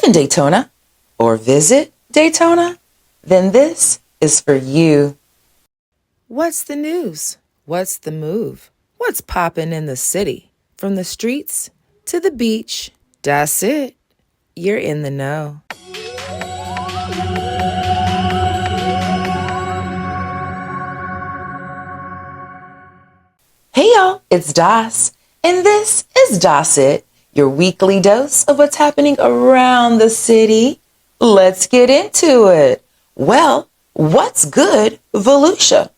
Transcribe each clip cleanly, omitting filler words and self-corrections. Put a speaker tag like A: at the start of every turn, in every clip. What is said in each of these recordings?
A: in Daytona or visit Daytona? Then this is for you.
B: What's the news? What's the move? What's poppin' in the city? From the streets to the beach, that's it. You're in the know.
A: Hey y'all, it's Das, and this is Das It, your weekly dose of what's happening around the city. Let's get into it. Well, what's good, Volusia?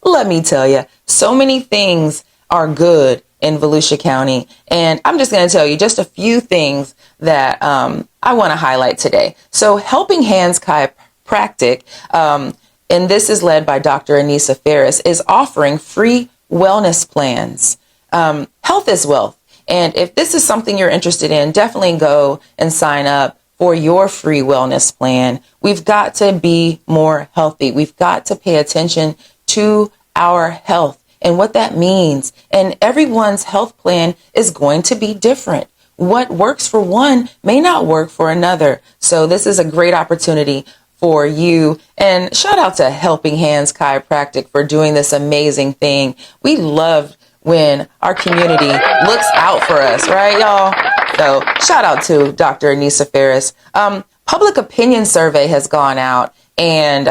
A: Let me tell you, so many things are good in Volusia County, and I'm just going to tell you just a few things that I want to highlight today. So Helping Hands Chiropractic, and this is led by Dr. Anissa Ferris, is offering free wellness plans. Health is wealth. And if this is something you're interested in, definitely go and sign up for your free wellness plan. We've got to be more healthy. We've got to pay attention to our health and what that means. And everyone's health plan is going to be different. What works for one may not work for another. So this is a great opportunity for you. And shout out to Helping Hands Chiropractic for doing this amazing thing. We love when our community looks out for us, right, y'all? So shout out to Dr. Anissa Ferris. Public opinion survey has gone out, and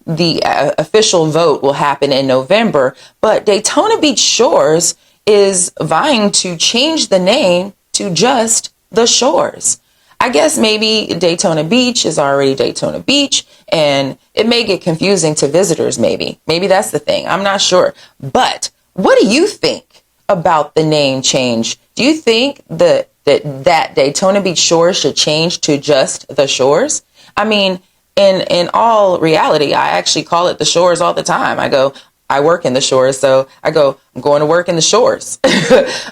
A: the official vote will happen in November. But Daytona Beach Shores is vying to change the name to just the Shores. I guess maybe Daytona Beach is already Daytona Beach, and it may get confusing to visitors, maybe. Maybe that's the thing. I'm not sure. But what do you think about the name change? Do you think that Daytona Beach Shores should change to just the Shores? I mean, in all reality, I actually call it the Shores all the time. I work in the Shores, so I'm going to work in the Shores.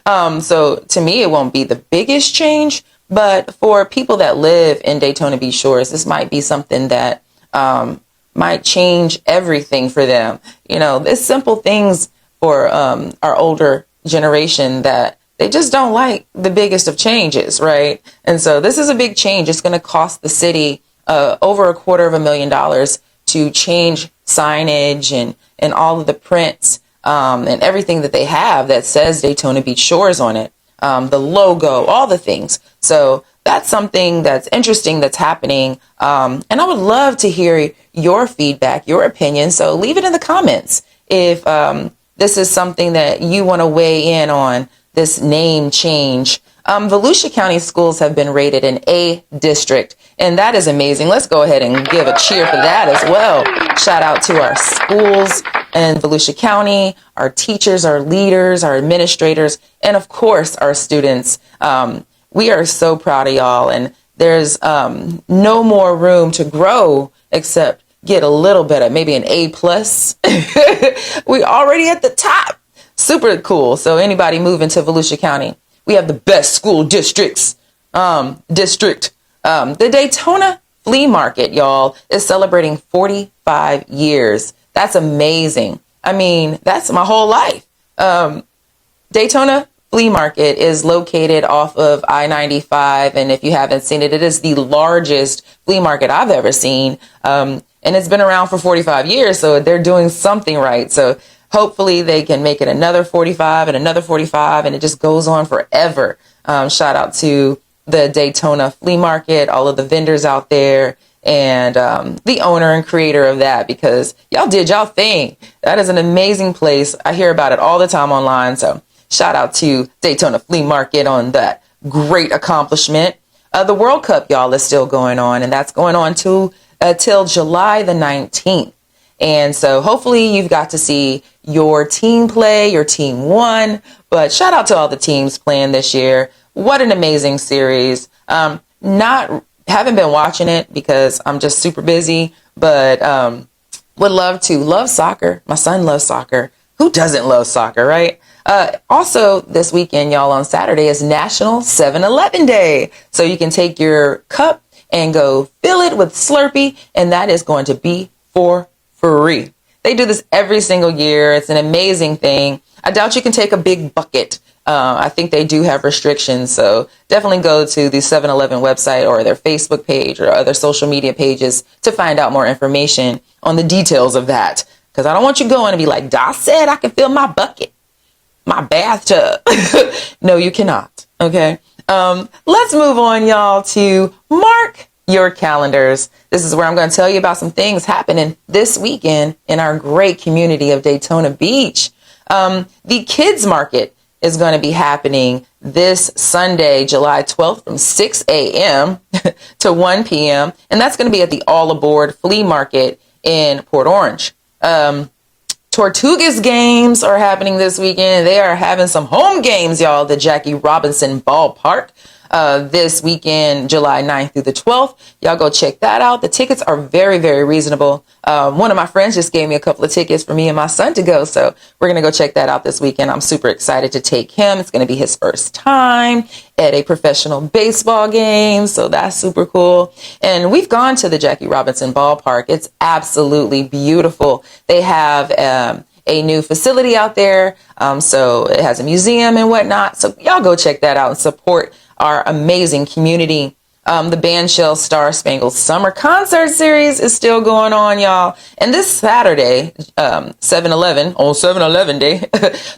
A: So to me, it won't be the biggest change. But for people that live in Daytona Beach Shores, this might be something that might change everything for them. You know, there's simple things for our older generation that they just don't like the biggest of changes, right? And so this is a big change. It's going to cost the city over $250,000 to change signage and all of the prints and everything that they have that says Daytona Beach Shores on it. The logo, all the things. So that's something that's interesting that's happening. And I would love to hear your feedback, your opinion. So leave it in the comments if this is something that you want to weigh in on, this name change. Volusia County schools have been rated an A district, and that is amazing. Let's go ahead and give a cheer for that as well. Shout out to our schools in Volusia County, our teachers, our leaders, our administrators, and of course, our students. We are so proud of y'all, and there's no more room to grow except get a little better, maybe an A+. We already at the top. Super cool. So anybody moving to Volusia County, we have the best school districts. The Daytona Flea Market, y'all, is celebrating 45 years. That's amazing. I mean, that's my whole life. Daytona Flea Market is located off of I-95. And if you haven't seen it, it is the largest flea market I've ever seen. And it's been around for 45 years. So they're doing something right. So hopefully they can make it another 45 and another 45. And it just goes on forever. Shout out to the Daytona Flea Market, all of the vendors out there, and the owner and creator of that, because y'all did y'all thing. That is an amazing place. I hear about it all the time online. So shout out to Daytona Flea Market on that great accomplishment. The World Cup, y'all, is still going on, and that's going on till July the 19th. And so hopefully you've got to see your team play, your team won. But shout out to all the teams playing this year. What an amazing series. Haven't been watching it because I'm just super busy, but would love to. Love soccer. My son loves soccer. Who doesn't love soccer, right? Also, this weekend, y'all, on Saturday is National 7-Eleven Day. So you can take your cup and go fill it with Slurpee, and that is going to be for free. They do this every single year. It's an amazing thing. I doubt you can take a big bucket I think they do have restrictions. So definitely go to the 7-Eleven website or their Facebook page or other social media pages to find out more information on the details of that. Because I don't want you going and be like, Doc said I can fill my bucket, my bathtub. No, you cannot. Okay. Let's move on, y'all, to mark your calendars. This is where I'm going to tell you about some things happening this weekend in our great community of Daytona Beach. The kids market is going to be happening this Sunday, July 12th from 6 a.m. to 1 p.m. And that's going to be at the All Aboard Flea Market in Port Orange. Tortugas games are happening this weekend. They are having some home games, y'all, the Jackie Robinson Ballpark this weekend, July 9th through the 12th. Y'all go check that out. The tickets are very, very reasonable. One of my friends just gave me a couple of tickets for me and my son to go. So we're going to go check that out this weekend. I'm super excited to take him. It's going to be his first time at a professional baseball game. So that's super cool. And we've gone to the Jackie Robinson Ballpark. It's absolutely beautiful. They have a new facility out there. So it has a museum and whatnot. So y'all go check that out and support our amazing community. The Bandshell Star Spangled Summer Concert Series is still going on, y'all. And this Saturday, 7-Eleven, on 7-Eleven Day,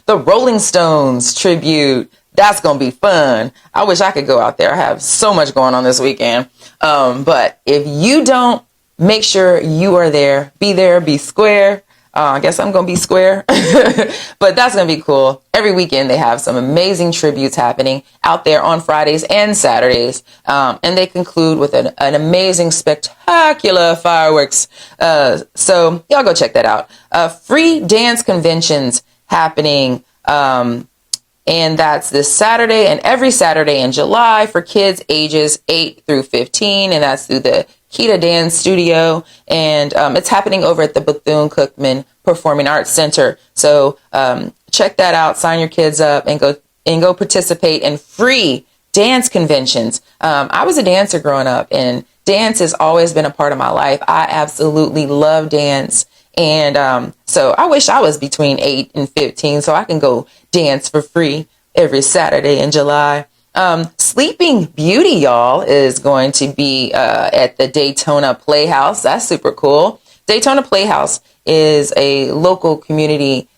A: the Rolling Stones tribute. That's going to be fun. I wish I could go out there. I have so much going on this weekend. But if you don't, make sure you are there. Be square. I guess I'm going to be square, but that's going to be cool. Every weekend they have some amazing tributes happening out there on Fridays and Saturdays. And they conclude with an amazing, spectacular fireworks. So y'all go check that out. Free dance conventions happening. And that's this Saturday and every Saturday in July for kids ages 8 through 15. And that's through the Kita Dance Studio, and it's happening over at the Bethune-Cookman Performing Arts Center. So check that out, sign your kids up, and go participate in free dance conventions. I was a dancer growing up, and dance has always been a part of my life. I absolutely love dance, and so I wish I was between 8 and 15 so I can go dance for free every Saturday in July. Sleeping Beauty, y'all, is going to be at the Daytona Playhouse. That's super cool. Daytona Playhouse is a local community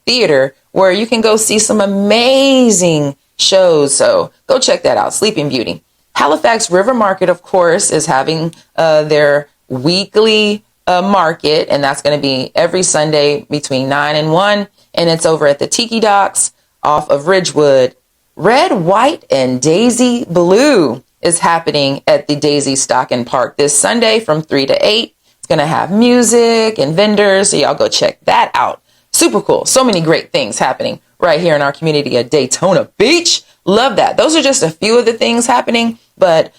A: theater where you can go see some amazing shows. So go check that out, Sleeping Beauty. Halifax River Market, of course, is having their weekly market, and that's going to be every Sunday between 9 and 1, and it's over at the Tiki Docks off of Ridgewood. Red, White, and Daisy Blue is happening at the Daisy Stockin Park this Sunday from 3 to 8. It's going to have music and vendors, so y'all go check that out. Super cool. So many great things happening right here in our community at Daytona Beach. Love that. Those are just a few of the things happening, but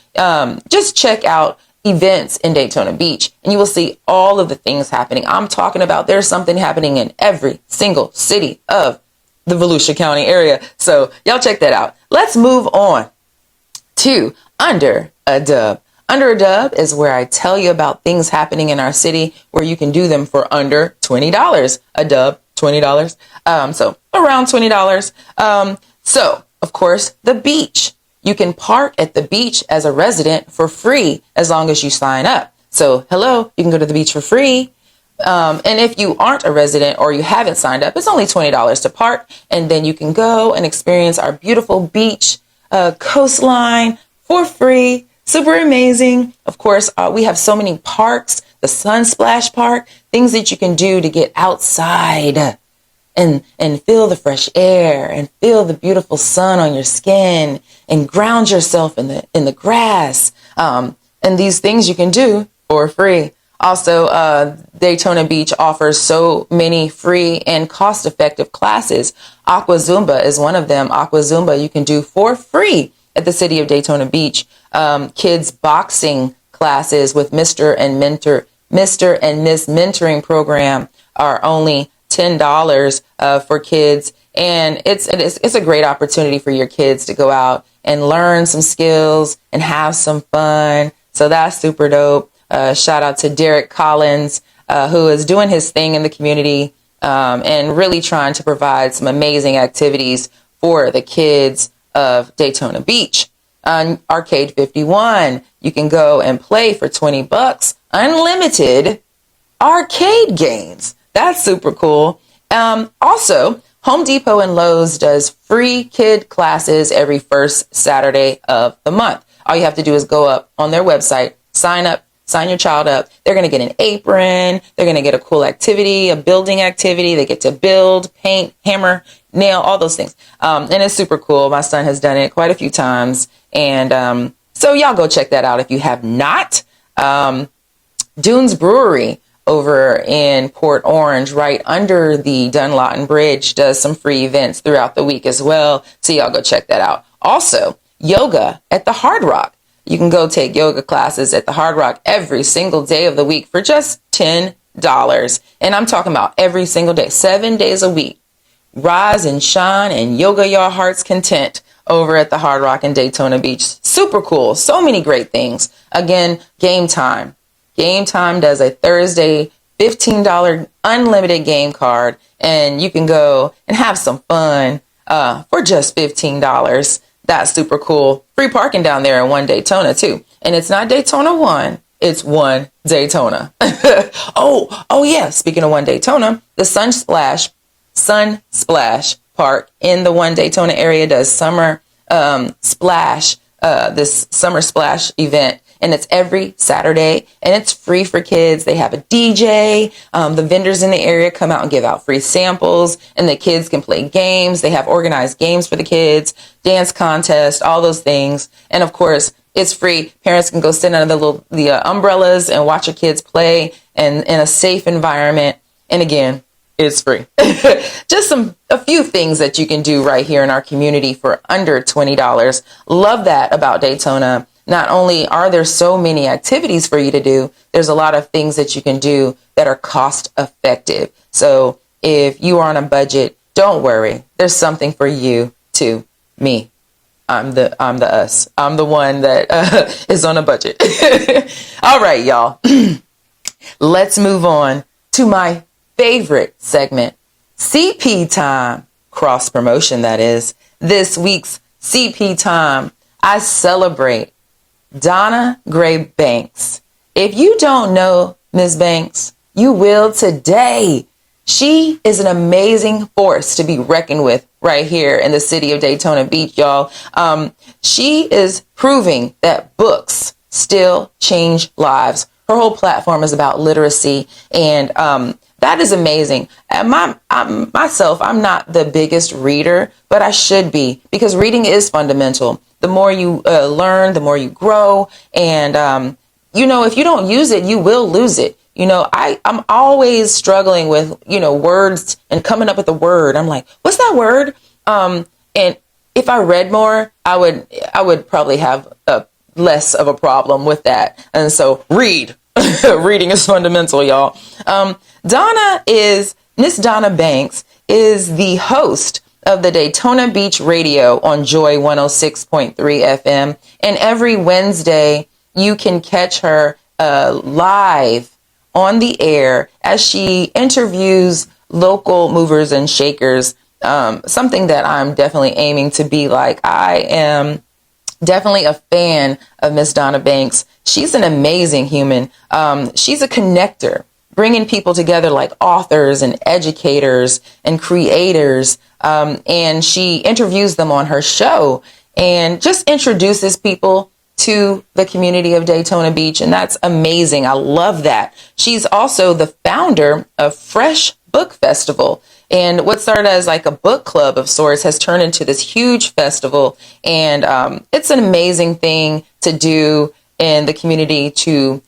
A: just check out events in Daytona Beach and you will see all of the things happening. I'm talking about there's something happening in every single city of the Volusia County area. So y'all check that out. Let's move on to Under a Dub. Under a Dub is where I tell you about things happening in our city where you can do them for under $20. A dub, $20. So around $20. So of course, the beach. You can park at the beach as a resident for free as long as you sign up. So hello, you can go to the beach for free. And if you aren't a resident or you haven't signed up, it's only $20 to park. And then you can go and experience our beautiful beach coastline for free. Super amazing. Of course, we have so many parks, the Sunsplash Park, things that you can do to get outside and feel the fresh air and feel the beautiful sun on your skin and ground yourself in the grass. And these things you can do for free. Also, Daytona Beach offers so many free and cost-effective classes. Aqua Zumba is one of them. Aqua Zumba you can do for free at the City of Daytona Beach. Kids boxing classes with Mr. and Miss Mentoring Program are only $10 for kids. And it's a great opportunity for your kids to go out and learn some skills and have some fun. So that's super dope. Shout out to Derek Collins, who is doing his thing in the community. and really trying to provide some amazing activities for the kids of Daytona Beach. On Arcade 51, you can go and play for $20, unlimited arcade games. That's super cool. Also, Home Depot and Lowe's does free kid classes every first Saturday of the month. All you have to do is go up on their website, sign up, sign your child up. They're going to get an apron. They're going to get a cool activity, a building activity. They get to build, paint, hammer, nail, all those things. And it's super cool. My son has done it quite a few times. And so y'all go check that out if you have not. Dunes Brewery over in Port Orange, right under the Dunlawton Bridge, does some free events throughout the week as well. So y'all go check that out. Also, yoga at the Hard Rock. You can go take yoga classes at the Hard Rock every single day of the week for just $10. And I'm talking about every single day, 7 days a week. Rise and shine and yoga your heart's content over at the Hard Rock in Daytona Beach. Super cool. So many great things. Again, Game Time. Game Time does a Thursday $15 unlimited game card, and you can go and have some fun for just $15. That's super cool. Free parking down there in One Daytona too. And it's not Daytona 1, it's One Daytona. Oh yeah, speaking of One Daytona, the Sun Splash Park in the One Daytona area does summer splash, this summer splash event. And it's every Saturday, and it's free for kids. They have a DJ. The vendors in the area come out and give out free samples, and the kids can play games. They have organized games for the kids, dance contest, all those things. And of course, it's free. Parents can go sit under the umbrellas and watch your kids play and in a safe environment. And again, it's free. Just a few things that you can do right here in our community for under $20. Love that about Daytona. Not only are there so many activities for you to do, there's a lot of things that you can do that are cost effective. So if you are on a budget, don't worry. There's something for you too. Me. I'm the us. I'm the one that is on a budget. All right, y'all. Let's move on to my favorite segment, CP time. Cross promotion, that is. This week's CP time, I celebrate Donna Gray Banks. If you don't know Ms. Banks, you will today. She is an amazing force to be reckoned with right here in the city of Daytona Beach, y'all. She is proving that books still change lives. Her whole platform is about literacy, and that is amazing. Myself, I'm not the biggest reader, but I should be, because reading is fundamental. The more you learn, the more you grow. And, if you don't use it, you will lose it. I'm always struggling with, words and coming up with a word. I'm like, what's that word? And if I read more, I would probably have less of a problem with that. And so read. Reading is fundamental, y'all. Miss Donna Banks is the host of the Daytona Beach Radio on Joy 106.3 FM. And every Wednesday, you can catch her live on the air as she interviews local movers and shakers, something that I'm definitely aiming to be like. I am definitely a fan of Miss Donna Banks. She's an amazing human. She's a connector, bringing people together like authors and educators and creators. And she interviews them on her show and just introduces people to the community of Daytona Beach. And that's amazing. I love that. She's also the founder of Fresh Book Festival. And what started as like a book club of sorts has turned into this huge festival. And it's an amazing thing to do in the community, to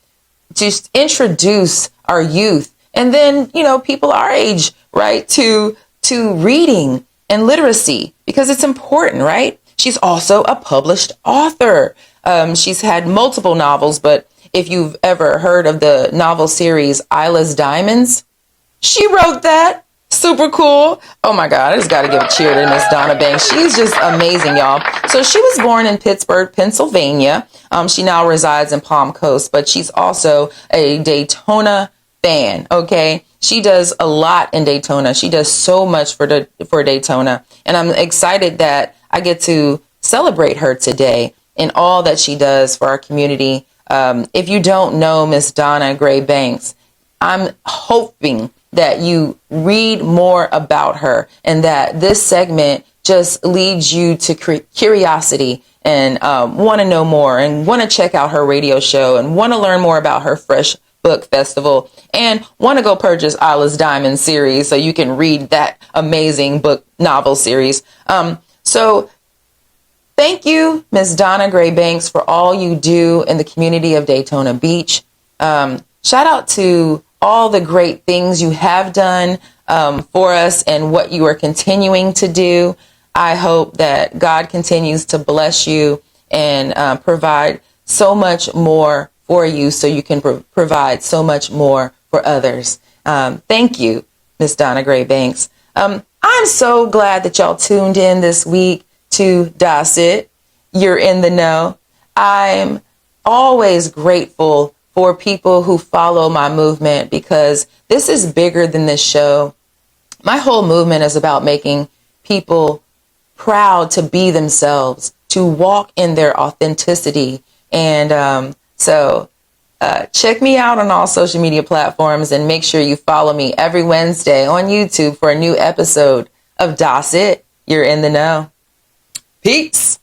A: just introduce our youth and then, people our age, right, to reading and literacy, because it's important, right? She's also a published author. She's had multiple novels, but if you've ever heard of the novel series Isla's Diamonds, she wrote that. Super cool. Oh my God, I just got to give a cheer to Miss Donna Banks. She's just amazing, y'all. So she was born in Pittsburgh, Pennsylvania. She now resides in Palm Coast, but she's also a Daytona fan. Okay. She does a lot in Daytona. She does so much for Daytona. And I'm excited that I get to celebrate her today in all that she does for our community. If you don't know Miss Donna Gray Banks, I'm hoping that you read more about her and that this segment just leads you to curiosity and want to know more and want to check out her radio show and want to learn more about her Fresh Book Festival and want to go purchase Isla's Diamond series so you can read that amazing book novel series. So thank you, Miss Donna Gray Banks, for all you do in the community of Daytona Beach. Shout out to all the great things you have done for us and what you are continuing to do. I hope that God continues to bless you and provide so much more for you so you can provide so much more for others. Thank you, Miss Donna Gray Banks. I'm so glad that y'all tuned in this week to It. You're in the know. I'm always grateful for people who follow my movement because this is bigger than this show. My whole movement is about making people proud to be themselves, to walk in their authenticity. And so check me out on all social media platforms and make sure you follow me every Wednesday on YouTube for a new episode of It. You're in the know. Peace.